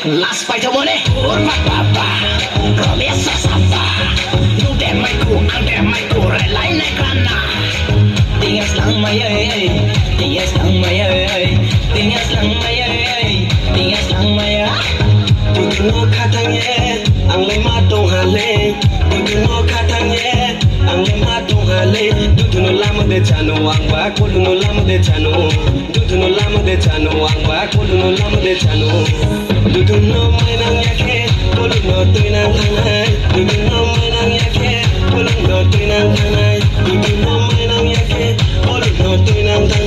Last fight of money, hormat papa, promesa sapa. Nu dem mai ku, ang dem mai ku, relay na kana. Tingas lang mayay, tingas lang mayay, tingas lang mayay, tingas lang mayay. Tujuno katang ye, ang lay matong hale. Tujuno katang ye, ang lay matong hale. Tujuno lama de chano, ang ba kuluno lama de chano. Tujuno lama de chano, ang ba kuluno lama de chano. Duduno mainang yake, kuluno tuinang tanay. Duduno mainang yake, kuluno tuinang tanay. Duduno mainang yake, kuluno tuinang tanay.